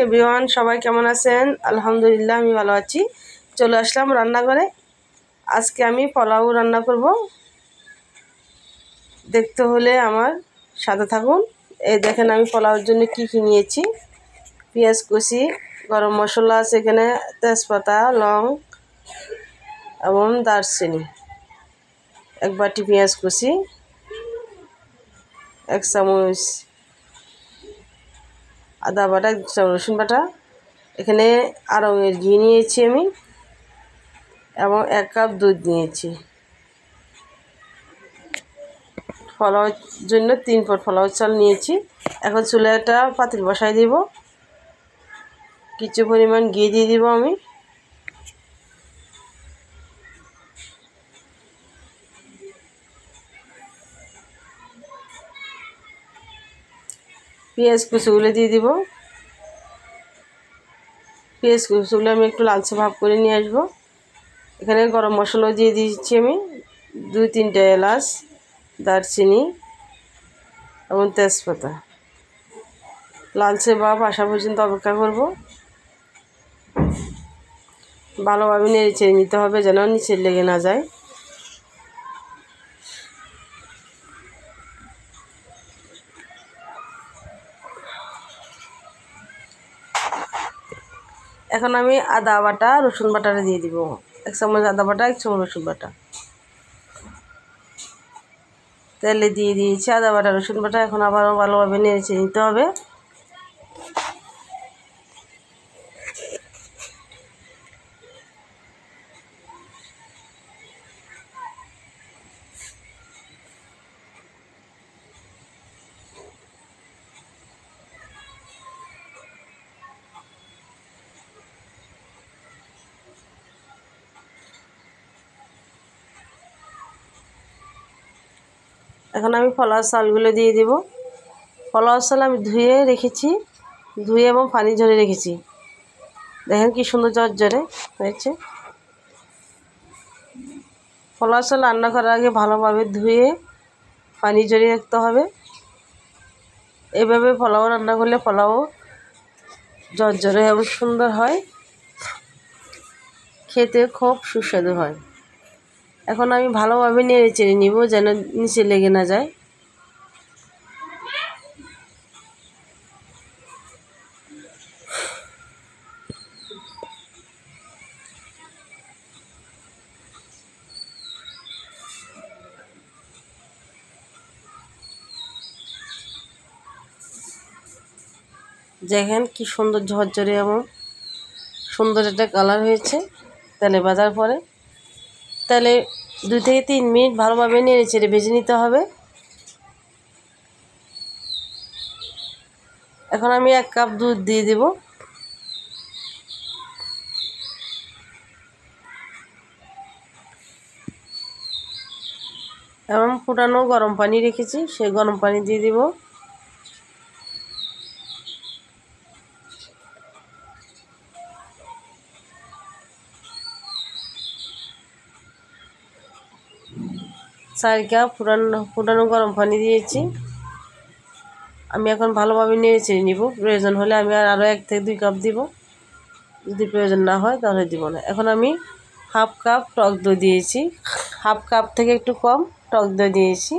Everyone, সবাই কেমন আছেন? আলহামদুলিল্লাহ, আমি ভালো আছি। চলে আসলাম রান্নাঘরে। আজকে আমি পোলাও রান্না করব। দেখতে হলে আমার সাথে থাকুন। এই দেখেন আমি পোলাওর জন্য কি কি নিয়েছি। পেঁয়াজ কুচি, গরম মশলা আছে এখানে, তেজপাতা, লং এবং দারচিনি, এক বাটি পেঁয়াজ কুচি, এক চামচ আদা বাটা, এক চামচ রসুন বাটা, এখানে আড়ঙের ঘি নিয়েছি আমি, এবং 1 কাপ দুধ নিয়েছি। পোলাওর জন্য 3 পট পোলাও চাল নিয়েছি। এখন চুলায় একটা পাতিল বসাই দিব, কিছু পরিমাণ ঘি দিয়ে দিব আমি। পেঁয়াজ কুচিগুলো দিয়ে দিব। পেঁয়াজ কুচিগুলো আমি একটু লালচে ভাব করে নিয়ে আসবো। এখানে গরম মশলা দিয়ে দিচ্ছি আমি, 2-3টা এলাচ, দারচিনি এবং তেজপাতা। লালচে ভাব আসা পর্যন্ত অপেক্ষা করব। ভালোভাবে নেড়ে চেড়ে নিতে হবে যেন নিচে লেগে না যায়। এখন আমি আদা বাটা, রসুন বাটাটা দিয়ে দিব। 1 চামচ আদা বাটা, 1 চামচ রসুন বাটা। তেলে দিয়ে দিয়েছি আদা বাটা, রসুন বাটা। এখন আবারও ভালোভাবে নেড়ে চেড়ে নিতে হবে। এখন আমি পোলাও চালগুলো দিয়ে দিব। পোলাও চাল আমি ধুয়ে রেখেছি, ধুয়ে এবং পানি ঝরে রেখেছি। দেখেন কি সুন্দর ঝরঝরে হয়েছে। পোলাও চাল রান্না করার আগে ভালোভাবে ধুয়ে পানি ঝরিয়ে রাখতে হবে। এভাবে পোলাও রান্না করলে পোলাও ঝরঝরে এবং সুন্দর হয়, খেতে খুব সুস্বাদু হয়। এখন আমি ভালোভাবে নেড়ে চেড়ে নিব যেন নিচে লেগে না যায়। দেখেন কি সুন্দর ঝরঝরে এবং সুন্দর একটা কালার হয়েছে তেলে ভাজার পরে। তেলে 2 থেকে 3 মিনিট ভালোভাবে নেড়ে চেড়ে ভেজে নিতে হবে। এখন আমি 1 কাপ দুধ দিয়ে দেব। এবং ফুটানো গরম পানি রেখেছি, সেই গরম পানি দিয়ে দিব। চার কাপ ফুটানো গরম পানি দিয়েছি। আমি এখন ভালোভাবে নেড়ে চেড়ে নিব। প্রয়োজন হলে আমি আরও 1 থেকে 2 কাপ দিব, যদি প্রয়োজন না হয় তাহলে দিব না। এখন আমি 1/2 কাপ টক দই দিয়েছি, 1/2 কাপ থেকে একটু কম টক দই দিয়েছি।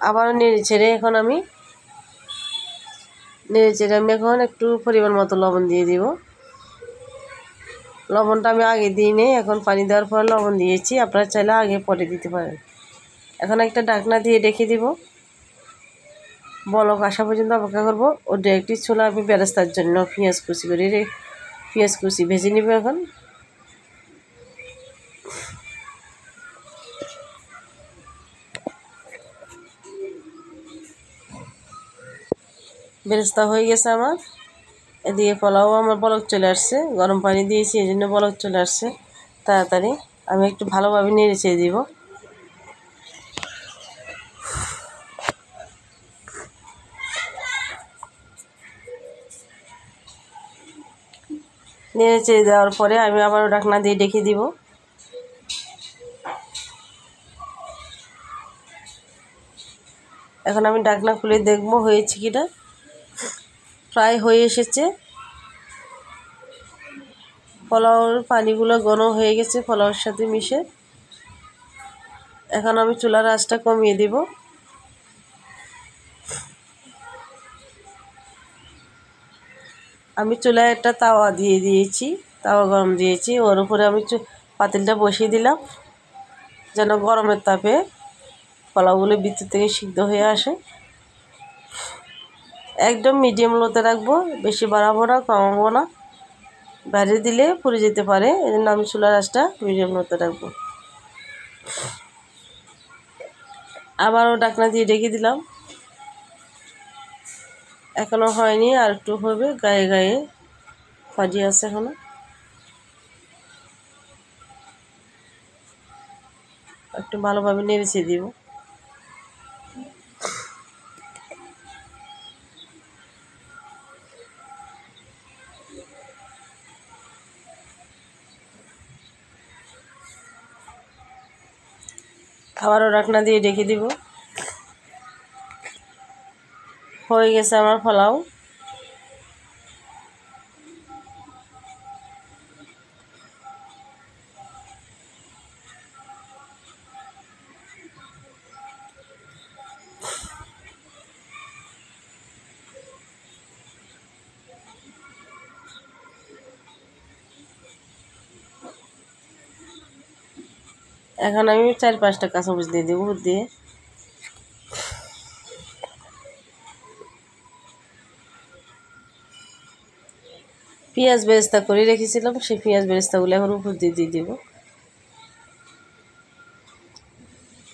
আবারও নেড়ে চেড়ে এখন আমি এখন একটু পরিমাণ মতো লবণ দিয়ে দিব। লবণটা আমি আগে দিই নেই, এখন পানি দেওয়ার পর লবণ দিয়েছি। আপনারা চাইলে আগে পরে দিতে পারেন। এখন একটা ঢাকনা দিয়ে রেখে দিব, বলক আসা পর্যন্ত অপেক্ষা করব। ও একটি ছোলা আমি বেরেস্তার জন্য পেঁয়াজ কুচি ভেজে নিব। এখন বেরেস্তা হয়ে গেছে আমার। এদিকে পোলাও আমার বলক চলে আসছে, গরম পানি দিয়েছি এই জন্য বলক চলে আসছে তাড়াতাড়ি। আমি একটু ভালোভাবে নেড়ে চেড়ে দিব। নেড়ে চেড়ে দেওয়ার পরে আমি আবারও ঢাকনা দিয়ে ঢেকে দিব। এখন আমি ঢাকনা খুলে দেখবো হয়েছে কিনা। প্রায় হয়ে এসেছে, পোলাওর পানিগুলো ঘন হয়ে গেছে পোলাওর সাথে মিশে। এখন আমি চুলার আঁচটা কমিয়ে দিব। আমি চুলায় একটা তাওয়া দিয়ে দিয়েছি, তাওয়া গরম দিয়েছি, ওর উপরে আমি পাতিলটা বসিয়ে দিলাম যেন গরমের তাপে পোলাওগুলো ভিতর থেকে সিদ্ধ হয়ে আসে। একদম মিডিয়াম লোতে রাখবো, বেশি বাড়াবো না কমাবো না, বাইরে দিলে পুড়ে যেতে পারে, এই জন্য আমি চুলার আঁচটা মিডিয়াম লোতে রাখবো। আবারও ঢাকনা দিয়ে ঢেকে দিলাম। এখনও হয়নি, আর একটু হবে, গায়ে গায়ে ফাটি আছে এখনো। একটু ভালোভাবে নেড়েছে দিব। আবারও ঢাকনা দিয়ে ঢেকে দিব। হয়ে গেছে আমার পোলাও। এখন আমি 4-5টা কাঁচামরিচ দিয়ে দেবো দিয়ে। পেঁয়াজ বেরেস্তা করে রেখেছিলাম, সেই পেঁয়াজ বেরেস্তাগুলো এখন উপর দিয়ে দিয়ে দেবো।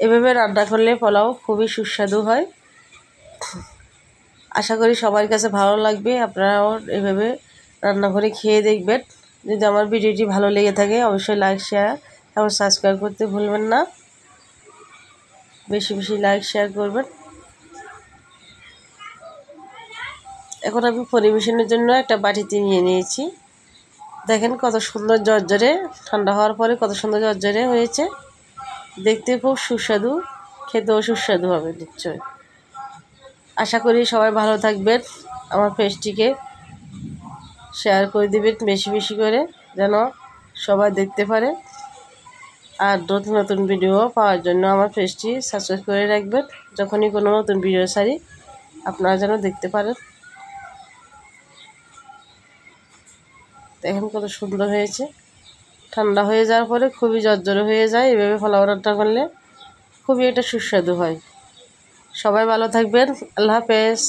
এভাবে রান্না করলে পোলাও খুবই সুস্বাদু হয়। আশা করি সবার কাছে ভালো লাগবে, আপনারাও এভাবে রান্না করে খেয়ে দেখবেন। যদি আমার ভিডিওটি ভালো লেগে থাকে অবশ্যই লাইক শেয়ার এবং সাবস্ক্রাইব করতে ভুলবেন না। বেশি বেশি লাইক শেয়ার করবেন। এখন আমি পরিবেশনের জন্য একটা বাটিতে নিয়ে নিয়েছি। দেখেন কত সুন্দর ঝরঝরে, ঠান্ডা হওয়ার পরে কত সুন্দর ঝরঝরে হয়েছে। দেখতে খুব সুস্বাদু, খেতেও সুস্বাদু হবে নিশ্চয়। আশা করি সবাই ভালো থাকবেন, আমার পেজটিকে শেয়ার করে দিবেন বেশি বেশি করে, যেন সবাই দেখতে পারে। আর নতুন নতুন ভিডিও পাওয়ার জন্য আমার পেজটি সাবস্ক্রাইব করে রাখবেন। যখনই কোনো নতুন ভিডিও ছাড়ি আপনারা যেন দেখতে পারেন। দেখেন কত সুন্দর হয়েছে। ঠান্ডা হয়ে যাওয়ার পরে খুবই ঝরঝরে হয়ে যায়। এভাবে পোলাও রান্না করলে খুবই এটা সুস্বাদু হয়। সবাই ভালো থাকবেন। আল্লাহ হাফেজ।